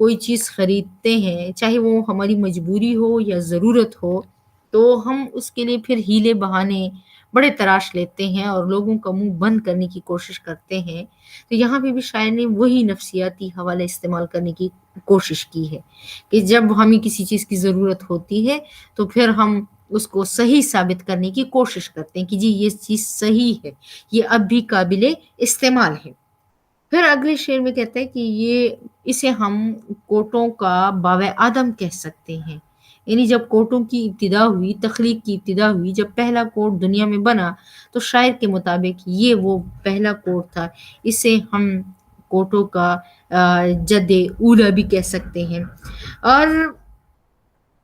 کوئی چیز خریدتے ہیں، چاہے وہ ہماری مجبوری ہو یا ضرورت ہو، تو ہم اس کے لیے پھر ہیلے بہانے بڑے تراش لیتے ہیں اور لوگوں کا منہ بند کرنے کی کوشش کرتے ہیں۔ تو یہاں پہ بھی شاعر نے وہی نفسیاتی حوالے استعمال کرنے کی کوشش کی ہے کہ جب ہمیں کسی چیز کی ضرورت ہوتی ہے تو پھر ہم اس کو صحیح ثابت کرنے کی کوشش کرتے ہیں کہ جی یہ چیز صحیح ہے، یہ اب بھی قابل استعمال ہے۔ پھر اگلے شعر میں کہتا ہے کہ اسے ہم کوٹوں کا باو آدم کہہ سکتے ہیں، یعنی جب کوٹوں کی ابتدا ہوئی، تخلیق کی ابتدا ہوئی، جب پہلا کوٹ دنیا میں بنا تو شاعر کے مطابق یہ وہ پہلا کوٹ تھا، اسے ہم کوٹوں کا جد اولا بھی کہہ سکتے ہیں۔ اور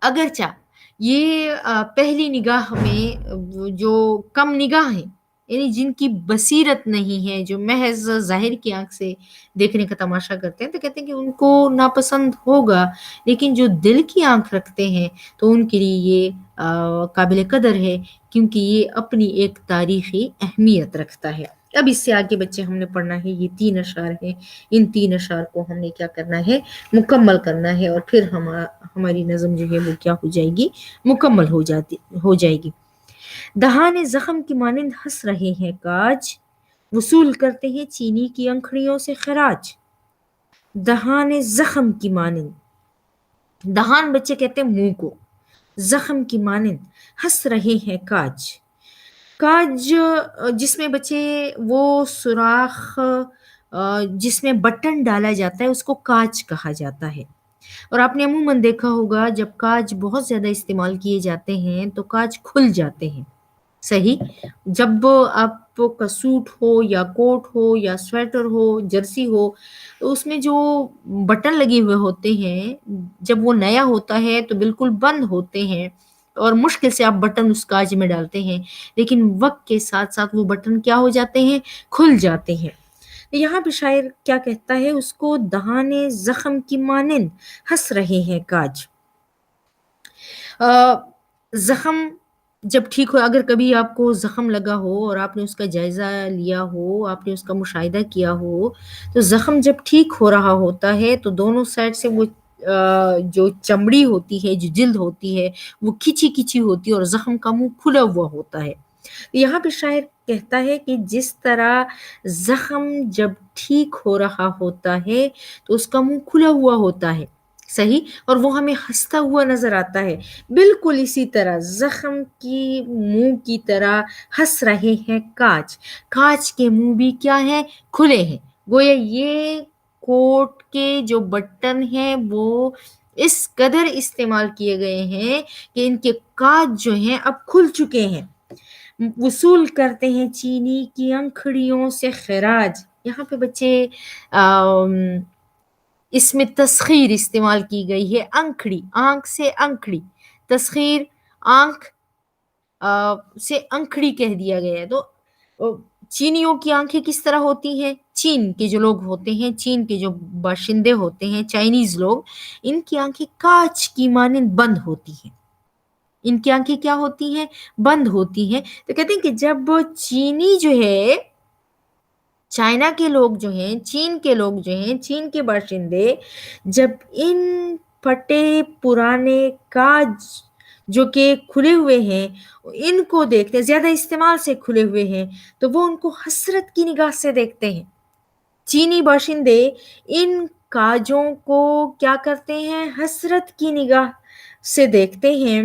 اگرچہ یہ پہلی نگاہ میں جو کم نگاہ ہیں، یعنی جن کی بصیرت نہیں ہے، جو محض ظاہر کی آنکھ سے دیکھنے کا تماشا کرتے ہیں، تو کہتے ہیں کہ ان کو ناپسند ہوگا، لیکن جو دل کی آنکھ رکھتے ہیں تو ان کے لیے یہ قابل قدر ہے، کیونکہ یہ اپنی ایک تاریخی اہمیت رکھتا ہے۔ اب اس سے آگے بچے ہم نے پڑھنا ہے، یہ 3 اشعار ہیں، ان 3 اشعار کو ہم نے کیا کرنا ہے، مکمل کرنا ہے، اور پھر ہماری نظم جو ہے وہ کیا ہو جائے گی، مکمل ہو جائے گی۔ دہانے زخم کی مانند ہنس رہے ہیں کاج، وصول کرتے ہیں چینی کی انکھڑیوں سے خراج۔ دہانے زخم کی مانند، دہان بچے کہتے ہیں منہ کو، زخم کی مانند ہنس رہے ہیں کاج۔ کاج جس میں بچے وہ سوراخ جس میں بٹن ڈالا جاتا ہے اس کو کاج کہا جاتا ہے، اور آپ نے عموماً دیکھا ہوگا جب کاج بہت زیادہ استعمال کیے جاتے ہیں تو کاج کھل جاتے ہیں۔ صحیح، جب آپ کا سوٹ ہو یا کوٹ ہو یا سویٹر ہو، جرسی ہو، تو اس میں جو بٹن لگے ہوئے ہوتے ہیں جب وہ نیا ہوتا ہے تو بالکل بند ہوتے ہیں اور مشکل سے آپ بٹن اس کاج میں ڈالتے ہیں، لیکن وقت کے ساتھ ساتھ وہ بٹن کیا ہو جاتے ہیں، کھل جاتے ہیں۔ یہاں پہ شاعر کیا کہتا ہے، اس کو دہانے زخم کی مانند ہنس رہے ہیں کاج۔ زخم جب ٹھیک ہو، اگر کبھی آپ کو زخم لگا ہو اور آپ نے اس کا جائزہ لیا ہو، آپ نے اس کا مشاہدہ کیا ہو، تو زخم جب ٹھیک ہو رہا ہوتا ہے تو دونوں سائڈ سے وہ جو چمڑی ہوتی ہے، جو جلد ہوتی ہے، وہ کھچی کھچی ہوتی ہے اور زخم کا منہ کھلا ہوا ہوتا ہے۔ یہاں پہ شاعر کہتا ہے کہ جس طرح زخم جب ٹھیک ہو رہا ہوتا ہے تو اس کا منہ کھلا ہوا ہوتا ہے، صحیح، اور وہ ہمیں ہنستا ہوا نظر آتا ہے، بالکل اسی طرح زخم کی منہ کی طرح ہنس رہے ہیں کاج۔ کاج کے منہ بھی کیا ہیں، کھلے ہیں، گویا یہ کوٹ کے جو بٹن ہیں وہ اس قدر استعمال کیے گئے ہیں کہ ان کے کاج جو ہیں اب کھل چکے ہیں۔ وصول کرتے ہیں چینی کی انکھڑیوں سے خراج۔ یہاں پہ بچے اس میں تسخیر استعمال کی گئی ہے، انکھڑی، آنکھ سے انکھڑی، تسخیر آنکھ سے انکھڑی کہہ دیا گیا ہے۔ تو چینیوں کی آنکھیں کس طرح ہوتی ہیں، چین کے جو لوگ ہوتے ہیں، چین کے جو باشندے ہوتے ہیں، چائنیز لوگ، ان کی آنکھیں کاچ کی مانند بند ہوتی ہیں، ان کی آنکھیں کیا ہوتی ہیں، بند ہوتی ہیں۔ تو کہتے ہیں کہ جب چینی جو ہے، چائنا کے لوگ جو ہیں، چین کے لوگ جو ہیں، چین کے باشندے، جب ان پھٹے پرانے کاج جو کہ کھلے ہوئے ہیں ان کو دیکھتے ہیں، زیادہ استعمال سے کھلے ہوئے ہیں، تو وہ ان کو حسرت کی نگاہ سے دیکھتے ہیں۔ چینی باشندے ان کاجوں کو کیا کرتے ہیں، حسرت کی نگاہ سے دیکھتے ہیں،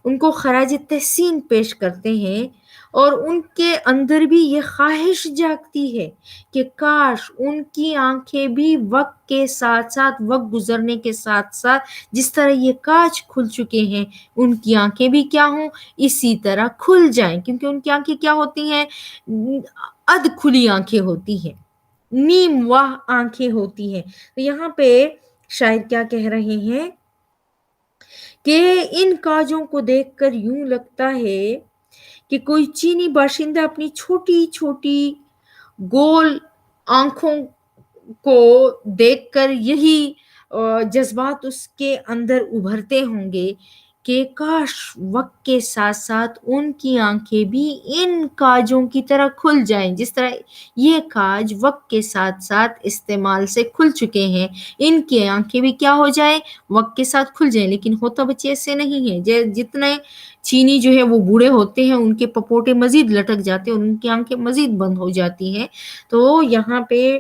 ان کو خراج تحسین پیش کرتے ہیں، اور ان کے اندر بھی یہ خواہش جاگتی ہے کہ کاش ان کی آنکھیں بھی وقت کے ساتھ ساتھ، وقت گزرنے کے ساتھ ساتھ جس طرح یہ کاچ کھل چکے ہیں ان کی آنکھیں بھی کیا ہوں، اسی طرح کھل جائیں، کیونکہ ان کی آنکھیں کیا ہوتی ہیں، ادھ کھلی آنکھیں ہوتی ہیں، نیم واہ آنکھیں ہوتی ہیں۔ تو یہاں پہ شاعر کیا کہہ رہے ہیں کہ ان کاجوں کو دیکھ کر یوں لگتا ہے کہ کوئی چینی باشندہ اپنی چھوٹی چھوٹی گول آنکھوں کو دیکھ کر یہی جذبات اس کے اندر ابھرتے ہوں گے کہ کاش وقت کے ساتھ ساتھ ان کی آنکھیں بھی ان کاجوں کی طرح کھل جائیں، جس طرح یہ کاج وقت کے ساتھ ساتھ استعمال سے کھل چکے ہیں، ان کی آنکھیں بھی کیا ہو جائیں، وقت کے ساتھ کھل جائیں۔ لیکن ہوتا بچے ایسے نہیں ہیں، جتنے چینی جو ہے وہ بوڑھے ہوتے ہیں ان کے پپوٹے مزید لٹک جاتے ہیں اور ان کی آنکھیں مزید بند ہو جاتی ہیں۔ تو یہاں پہ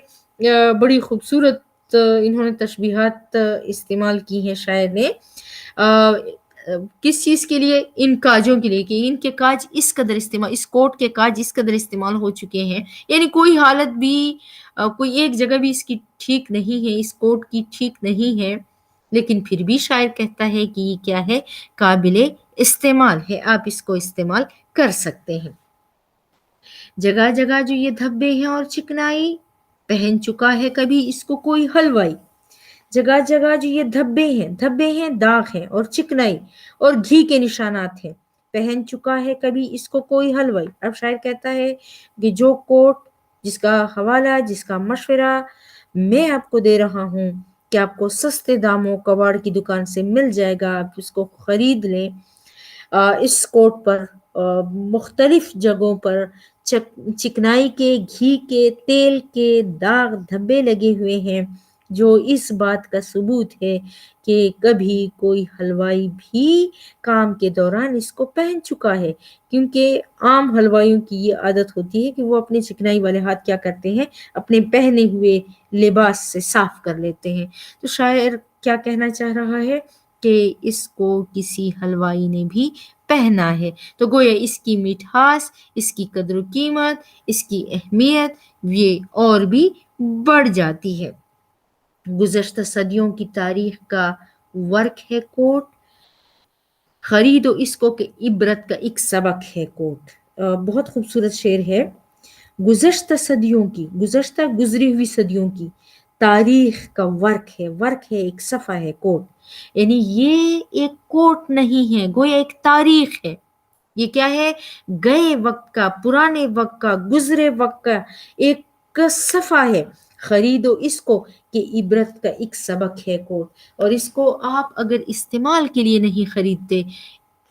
بڑی خوبصورت انہوں نے تشبیہات استعمال کی ہیں شاعر نے، کس چیز کے لیے، ان کاجوں کے لیے، کہ ان کے کاج اس قدر استعمال، اس کوٹ کے کاج اس قدر استعمال ہو چکے ہیں، یعنی کوئی حالت بھی کوئی ایک جگہ بھی اس کی ٹھیک نہیں ہے، اس کوٹ کی ٹھیک نہیں ہے، لیکن پھر بھی شاعر کہتا ہے کہ یہ کیا ہے، قابل استعمال ہے، آپ اس کو استعمال کر سکتے ہیں۔ جگہ جگہ جو یہ دھبے ہیں اور چکنائی، پہن چکا ہے کبھی اس کو کوئی حلوائی۔ جگہ جگہ جو یہ دھبے ہیں داغ ہیں اور چکنائی اور گھی کے نشانات ہیں، پہن چکا ہے کبھی اس کو کوئی حلوائی۔ اب شاعر کہتا ہے کہ جو کوٹ، جس کا حوالہ، جس کا مشورہ میں آپ کو دے رہا ہوں کہ آپ کو سستے داموں کباڑ کی دکان سے مل جائے گا، آپ اس کو خرید لیں۔ اس کوٹ پر مختلف جگہوں پر چکنائی کے، گھی کے، تیل کے داغ دھبے لگے ہوئے ہیں، جو اس بات کا ثبوت ہے کہ کبھی کوئی حلوائی بھی کام کے دوران اس کو پہن چکا ہے، کیونکہ عام حلوائیوں کی یہ عادت ہوتی ہے کہ وہ اپنے چکنائی والے ہاتھ کیا کرتے ہیں، اپنے پہنے ہوئے لباس سے صاف کر لیتے ہیں۔ تو شاعر کیا کہنا چاہ رہا ہے کہ اس کو کسی حلوائی نے بھی پہنا ہے، تو گویا اس کی مٹھاس، اس کی قدر و قیمت، اس کی اہمیت یہ اور بھی بڑھ جاتی ہے۔ گزشتہ صدیوں کی تاریخ کا ورق ہے کوٹ، خریدو اس کو کہ عبرت کا ایک سبق ہے کوٹ۔ بہت خوبصورت شعر ہے۔ گزشتہ صدیوں کی، گزشتہ گزری ہوئی صدیوں کی تاریخ کا ورق ہے ایک صفحہ ہے کوٹ، یعنی یہ ایک کوٹ نہیں ہے، گویا ایک تاریخ ہے۔ یہ کیا ہے، گئے وقت کا، پرانے وقت کا، گزرے وقت کا ایک صفحہ ہے۔ خریدو اس کو کہ عبرت کا ایک سبق ہے کوٹ، اور اس کو آپ اگر استعمال کے لیے نہیں خریدتے،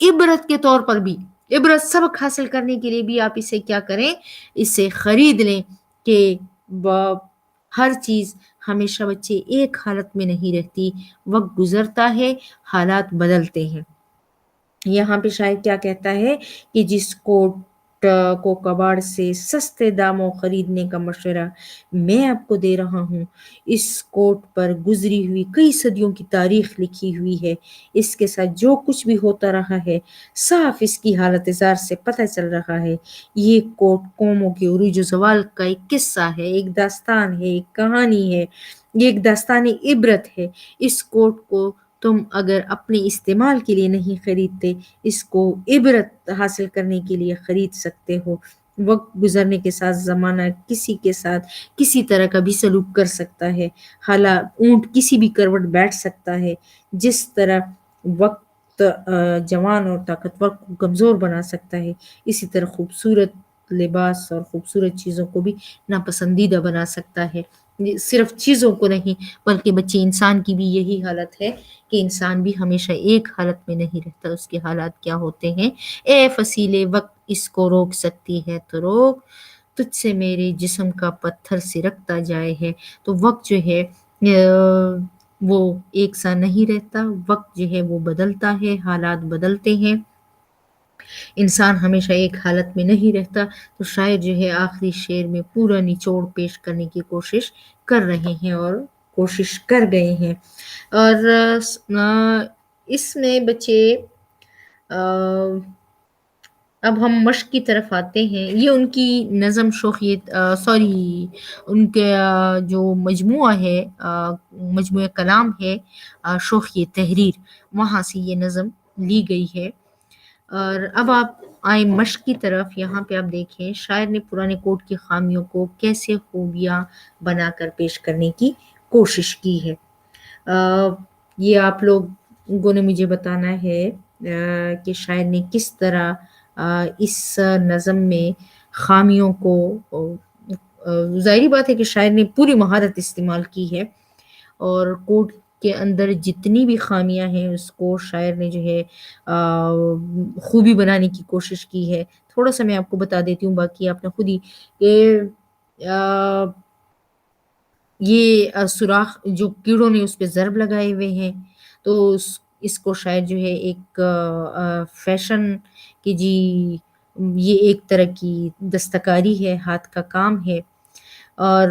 عبرت کے طور پر بھی، عبرت سبق حاصل کرنے کے لیے بھی آپ اسے کیا کریں، اسے خرید لیں، کہ ہر چیز ہمیشہ بچے ایک حالت میں نہیں رہتی، وقت گزرتا ہے، حالات بدلتے ہیں۔ یہاں پہ شاعر کیا کہتا ہے کہ جس کوٹ کو کباڑ سے سستے داموں خریدنے کا مشورہ میں آپ کو دے رہا ہوں، اس کوٹ پر گزری ہوئی کئی صدیوں کی تاریخ لکھی ہوئی ہے، اس کے ساتھ جو کچھ بھی ہوتا رہا ہے صاف اس کی حالت زار سے پتہ چل رہا ہے۔ یہ کوٹ قوموں کے عروج و زوال کا ایک قصہ ہے، ایک داستان ہے، ایک کہانی ہے، یہ ایک داستانی عبرت ہے۔ اس کوٹ کو تم اگر اپنے استعمال کے لیے نہیں خریدتے، اس کو عبرت حاصل کرنے کے لیے خرید سکتے ہو۔ وقت گزرنے کے ساتھ زمانہ کسی کے ساتھ کسی طرح کا بھی سلوک کر سکتا ہے، حالات اونٹ کسی بھی کروٹ بیٹھ سکتا ہے، جس طرح وقت جوان اور طاقتور کو کمزور بنا سکتا ہے، اسی طرح خوبصورت لباس اور خوبصورت چیزوں کو بھی ناپسندیدہ بنا سکتا ہے۔ صرف چیزوں کو نہیں بلکہ بچے انسان کی بھی یہی حالت ہے کہ انسان بھی ہمیشہ ایک حالت میں نہیں رہتا، اس کے حالات کیا ہوتے ہیں۔ اے فصیلے وقت اس کو روک سکتی ہے تو روک، تجھ سے میرے جسم کا پتھر سرکتا جائے ہے۔ تو وقت جو ہے وہ ایک سا نہیں رہتا، وقت جو ہے وہ بدلتا ہے، حالات بدلتے ہیں، انسان ہمیشہ ایک حالت میں نہیں رہتا۔ تو شاعر جو ہے آخری شعر میں پورا نچوڑ پیش کرنے کی کوشش کر رہے ہیں اور کوشش کر گئے ہیں۔ اور اس میں بچے اب ہم مشق کی طرف آتے ہیں۔ یہ ان کی نظم شوخیت ان کا جو مجموعہ ہے، مجموعہ کلام ہے شوخی تحریر، وہاں سے یہ نظم لی گئی ہے۔ اور اب آپ آئیں مشق کی طرف۔ یہاں پہ آپ دیکھیں شاعر نے پرانے کوٹ کی خامیوں کو کیسے خوبیاں بنا کر پیش کرنے کی کوشش کی ہے۔ یہ آپ لوگوں نے مجھے بتانا ہے کہ شاعر نے کس طرح اس نظم میں خامیوں کو، ظاہری بات ہے کہ شاعر نے پوری مہارت استعمال کی ہے اور کوٹ کے اندر جتنی بھی خامیاں ہیں اس کو شاعر نے جو ہے خوبی بنانے کی کوشش کی ہے۔ تھوڑا-سا میں آپ کو بتا دیتی ہوں، باقی آپ نے خود ہی کہ آ یہ سوراخ جو کیڑوں نے اس پہ ضرب لگائے ہوئے ہیں، تو اس کو شاید جو ہے ایک فیشن کہ جی یہ ایک طرح کی دستکاری ہے، ہاتھ کا کام ہے، اور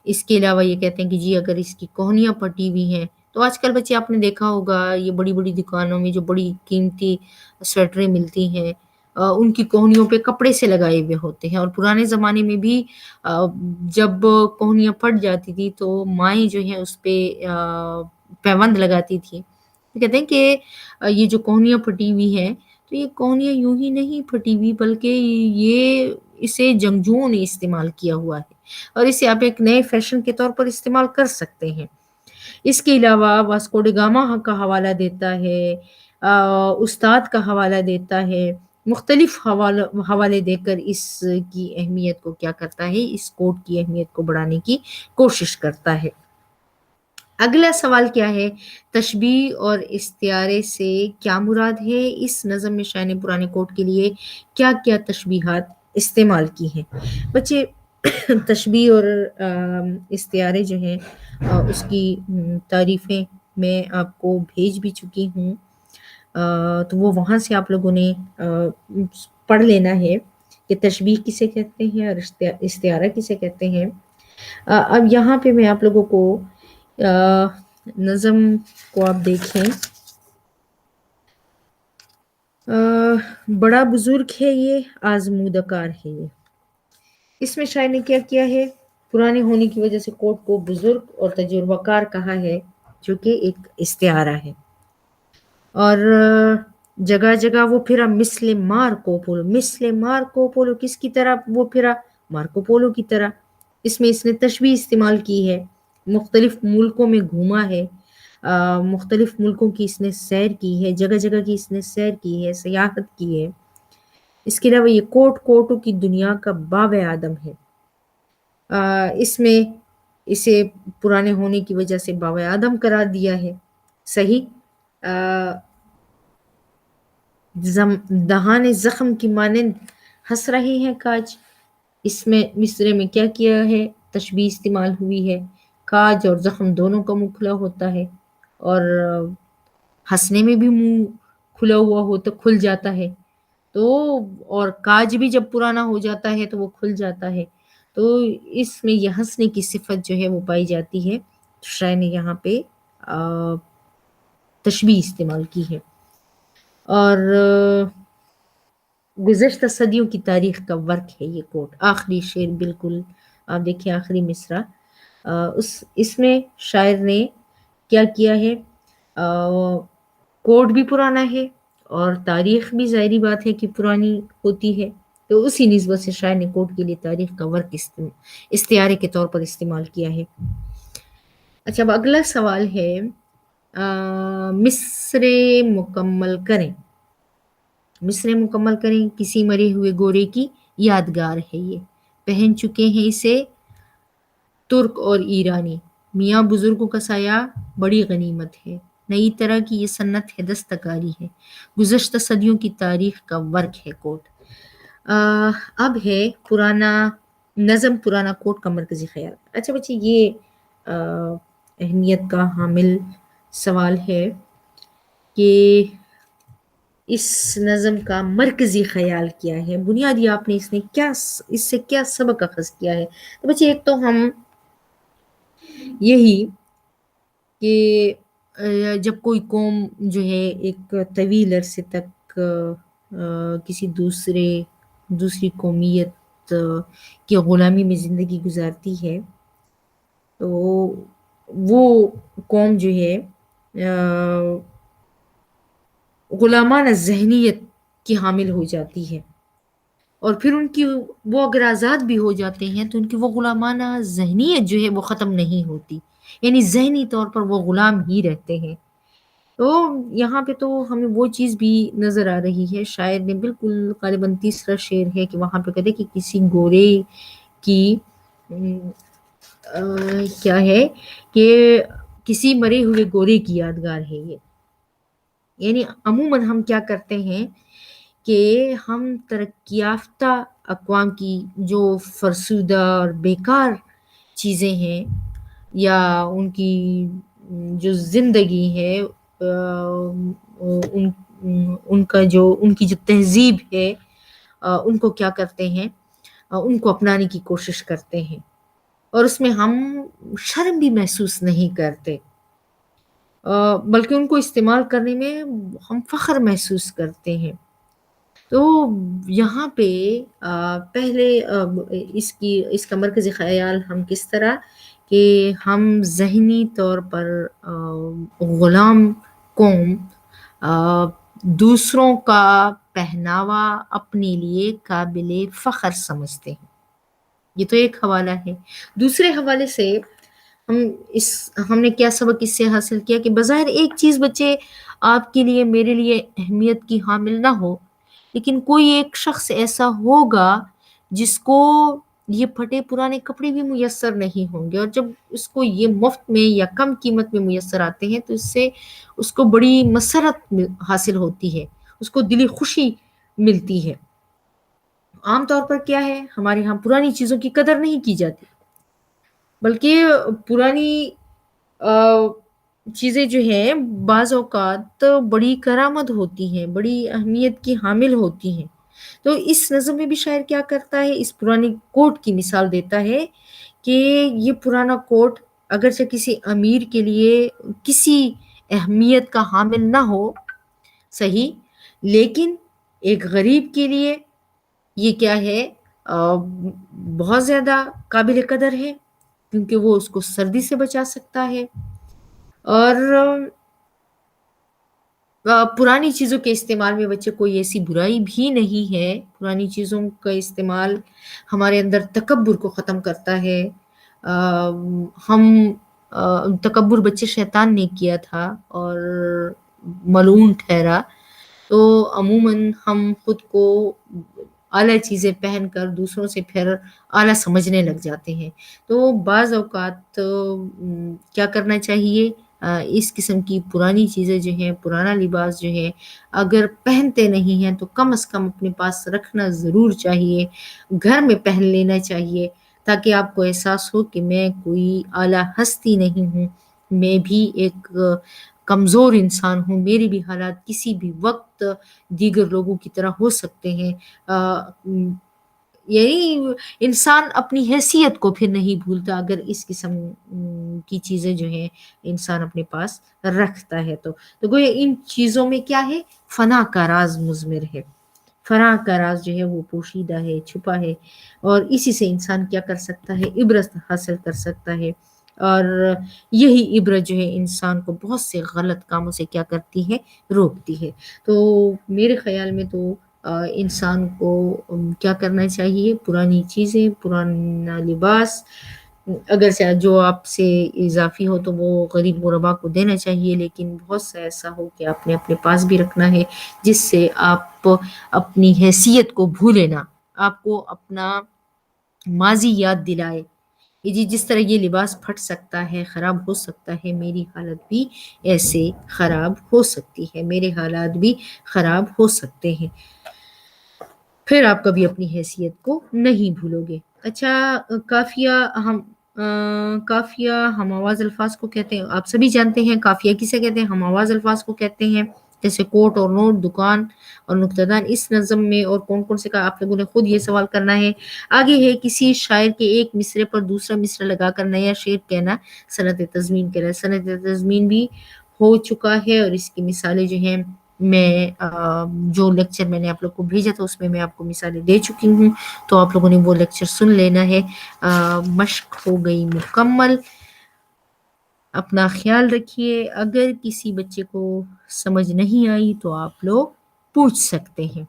اس کے علاوہ یہ کہتے ہیں کہ جی اگر اس کی کوہنیاں پھٹی ہوئی ہیں تو آج کل بچے آپ نے دیکھا ہوگا یہ بڑی-بڑی دکانوں میں جو بڑی قیمتی سویٹریں ملتی ہیں، ان کی کوہنیوں پہ کپڑے سے لگائے ہوئے ہوتے ہیں، اور پرانے زمانے میں بھی آ، جب کوہنیاں پھٹ جاتی تھی تو مائیں جو ہیں اس پہ پیوند لگاتی تھی۔ وہ کہتے ہیں کہ یہ جو کوہنیاں پھٹی ہوئی ہیں تو یہ کوہنیاں یوں ہی نہیں پھٹی ہوئی بلکہ یہ اسے جنگجوؤں نے استعمال کیا ہوا ہے، اور اسے آپ ایک نئے فیشن کے طور پر استعمال کر سکتے ہیں۔ اس کے علاوہ واسکو ڈی گاما کا حوالہ دیتا ہے، استاد کا حوالہ دیتا ہے، مختلف حوالے دے کر اس کی اہمیت کو کیا کرتا ہے، اس کوڈ کی اہمیت کو بڑھانے کی کوشش کرتا ہے۔ اگلا سوال کیا ہے؟ تشبیہ اور استعارے سے کیا مراد ہے؟ اس نظم میں شاعر نے پرانے کوٹ کے لیے کیا کیا تشبیہات استعمال کی ہیں؟ بچے تشبیہ اور استعارے جو ہیں اس کی تعریفیں میں آپ کو بھیج بھی چکی ہوں، تو وہ وہاں سے آپ لوگوں نے پڑھ لینا ہے کہ تشبیہ کسے کہتے ہیں اور استعارہ کسے کہتے ہیں۔ اب یہاں پہ میں آپ لوگوں کو نظم کو آپ دیکھیں، بڑا بزرگ ہے یہ آزمودہ کار ہے یہ، اس میں شاعر نے کیا کیا ہے، پرانے ہونے کی وجہ سے کوٹ کو بزرگ اور تجربہ کار کہا ہے جو کہ ایک استعارہ ہے، اور جگہ جگہ وہ پھرا مثل مارکو پولو، مثل مارکو پولو کس کی طرح وہ پھرا؟ مارکو پولو کی طرح۔ اس میں اس نے تشبیہ استعمال کی ہے، مختلف ملکوں میں گھوما ہے، مختلف ملکوں کی اس نے سیر کی ہے، جگہ جگہ کی اس نے سیر کی ہے، سیاحت کی ہے۔ اس کے علاوہ یہ کوٹوں کی دنیا کا باب آدم ہے۔ اس میں اسے پرانے ہونے کی وجہ سے باب آدم قرار دیا ہے، صحیح۔ دہان زخم کی مانند ہنس رہے ہیں کاج، اس میں مصرے میں کیا کیا ہے، تشبیہ استعمال ہوئی ہے، کاج اور زخم دونوں کا منہ کھلا ہوتا ہے، اور ہنسنے میں بھی منہ کھلا ہوا ہوتا کھل جاتا ہے، تو اور کاج بھی جب پرانا ہو جاتا ہے تو وہ کھل جاتا ہے، تو اس میں یہ ہنسنے کی صفت جو ہے وہ پائی جاتی ہے، شاعر نے یہاں پہ تشبیہ استعمال کی ہے۔ اور گزشتہ صدیوں کی تاریخ کا ورق ہے یہ کوٹ، آخری شعر بالکل آپ دیکھیں آخری مصرع، اس میں شاعر نے کیا کیا ہے، کوٹ بھی پرانا ہے اور تاریخ بھی ظاہری بات ہے کہ پرانی ہوتی ہے، تو اسی نسبت سے شاعر نے کوٹ کے لیے تاریخ کا ورق استعارے کے طور پر استعمال کیا ہے۔ اچھا اب اگلا سوال ہے، مصرے مکمل کریں، مصرے مکمل کریں، کسی مرے ہوئے گورے کی یادگار ہے یہ، پہن چکے ہیں اسے ترک اور ایرانی، میاں بزرگوں کا سایہ بڑی غنیمت ہے، نئی طرح کی یہ سنت ہے، دستکاری ہے، گزشتہ صدیوں کی تاریخ کا ورق ہے کوٹ۔ اب ہے پرانا نظم، پرانا کوٹ کا مرکزی خیال۔ اچھا بچے یہ اہمیت کا حامل سوال ہے کہ اس نظم کا مرکزی خیال کیا ہے، بنیادی آپ نے اس سے کیا سبق اخذ کیا ہے؟ تو بچے ایک تو ہم یہی کہ جب کوئی قوم جو ہے ایک طویل عرصے تک کسی دوسری قومیت کی غلامی میں زندگی گزارتی ہے تو وہ قوم جو ہے غلامانہ ذہنیت کی حامل ہو جاتی ہے، اور پھر ان کی وہ اگر آزاد بھی ہو جاتے ہیں تو ان کی وہ غلامانہ ذہنیت جو ہے وہ ختم نہیں ہوتی، یعنی ذہنی طور پر وہ غلام ہی رہتے ہیں۔ تو یہاں پہ تو ہمیں وہ چیز بھی نظر آ رہی ہے، شاعر نے بالکل غالباً تیسرا شعر ہے کہ وہاں پہ کہتے کہ کسی گورے کی کیا ہے کہ کسی مرے ہوئے گورے کی یادگار ہے یہ. یعنی عموماً ہم کیا کرتے ہیں کہ ہم ترقی یافتہ اقوام کی جو فرسودہ اور بیکار چیزیں ہیں یا ان کی جو زندگی ہے ان ان کی جو تہذیب ہے ان کو کیا کرتے ہیں، ان کو اپنانے کی کوشش کرتے ہیں اور اس میں ہم شرم بھی محسوس نہیں کرتے، بلکہ ان کو استعمال کرنے میں ہم فخر محسوس کرتے ہیں. تو یہاں پہ پہلے اس کا مرکزی خیال ہم کس طرح کہ ہم ذہنی طور پر غلام قوم دوسروں کا پہناوا اپنے لیے قابل فخر سمجھتے ہیں. یہ تو ایک حوالہ ہے. دوسرے حوالے سے ہم نے کیا سبق اس سے حاصل کیا کہ بظاہر ایک چیز بچے آپ کے لیے میرے لیے اہمیت کی حامل نہ ہو، لیکن کوئی ایک شخص ایسا ہوگا جس کو یہ پھٹے پرانے کپڑے بھی میسر نہیں ہوں گے، اور جب اس کو یہ مفت میں یا کم قیمت میں میسر آتے ہیں تو اس سے اس کو بڑی مسرت حاصل ہوتی ہے، اس کو دلی خوشی ملتی ہے. عام طور پر کیا ہے، ہمارے ہاں پرانی چیزوں کی قدر نہیں کی جاتی، بلکہ پرانی چیزیں جو ہیں بعض اوقات بڑی کرامت ہوتی ہیں، بڑی اہمیت کی حامل ہوتی ہیں. تو اس نظم میں بھی شاعر کیا کرتا ہے، اس پرانے کوٹ کی مثال دیتا ہے کہ یہ پرانا کوٹ اگرچہ کسی امیر کے لیے کسی اہمیت کا حامل نہ ہو صحیح، لیکن ایک غریب کے لیے یہ کیا ہے، بہت زیادہ قابل قدر ہے، کیونکہ وہ اس کو سردی سے بچا سکتا ہے. اور پرانی چیزوں کے استعمال میں بچے کوئی ایسی برائی بھی نہیں ہے. پرانی چیزوں کا استعمال ہمارے اندر تکبر کو ختم کرتا ہے. ہم تکبر بچے شیطان نے کیا تھا اور ملعون ٹھہرا، تو عموماً ہم خود کو اعلیٰ چیزیں پہن کر دوسروں سے پھر اعلیٰ سمجھنے لگ جاتے ہیں. تو بعض اوقات کیا کرنا چاہیے، اس قسم کی پرانی چیزیں جو ہیں، پرانا لباس جو ہے اگر پہنتے نہیں ہیں تو کم از کم اپنے پاس رکھنا ضرور چاہیے، گھر میں پہن لینا چاہیے، تاکہ آپ کو احساس ہو کہ میں کوئی اعلیٰ ہستی نہیں ہوں، میں بھی ایک کمزور انسان ہوں، میری بھی حالات کسی بھی وقت دیگر لوگوں کی طرح ہو سکتے ہیں. یعنی انسان اپنی حیثیت کو پھر نہیں بھولتا اگر اس قسم کی چیزیں جو ہیں انسان اپنے پاس رکھتا ہے. تو گویا ان چیزوں میں کیا ہے، فنا کا راز مضمر ہے، فنا کا راز جو ہے وہ پوشیدہ ہے، چھپا ہے، اور اسی سے انسان کیا کر سکتا ہے، عبرت حاصل کر سکتا ہے. اور یہی عبرت جو ہے انسان کو بہت سے غلط کاموں سے کیا کرتی ہے، روکتی ہے. تو میرے خیال میں تو انسان کو کیا کرنا چاہیے، پرانی چیزیں، پرانا لباس اگر سے جو آپ سے اضافی ہو تو وہ غریب غربا کو دینا چاہیے، لیکن بہت سا ایسا ہو کہ آپ نے اپنے پاس بھی رکھنا ہے، جس سے آپ اپنی حیثیت کو بھولے نہ، آپ کو اپنا ماضی یاد دلائے کہ جس طرح یہ لباس پھٹ سکتا ہے، خراب ہو سکتا ہے، میری حالت بھی ایسے خراب ہو سکتی ہے، میرے حالات بھی خراب ہو سکتے ہیں، پھر آپ کبھی اپنی حیثیت کو نہیں بھولو گے. اچھا، قافیہ ہم آواز الفاظ کو کہتے ہیں، آپ سبھی جانتے ہیں قافیہ کسے کہتے ہیں، ہم آواز الفاظ کو کہتے ہیں. جیسے کوٹ اور نوٹ، دکان اور نقطہ دان، اس نظم میں اور کون کون سے کا آپ لوگوں نے خود یہ سوال کرنا ہے. آگے ہے کسی شاعر کے ایک مصرے پر دوسرا مصرع لگا کر نیا شعر کہنا صنعت تضمین کہنا. صنعت تضمین بھی ہو چکا ہے اور اس کی مثالیں جو ہیں میں جو لیکچر میں نے آپ لوگ کو بھیجا تھا اس میں آپ کو مثالیں دے چکی ہوں، تو آپ لوگوں نے وہ لیکچر سن لینا ہے. مشق ہو گئی مکمل. اپنا خیال رکھیے، اگر کسی بچے کو سمجھ نہیں آئی تو آپ لوگ پوچھ سکتے ہیں.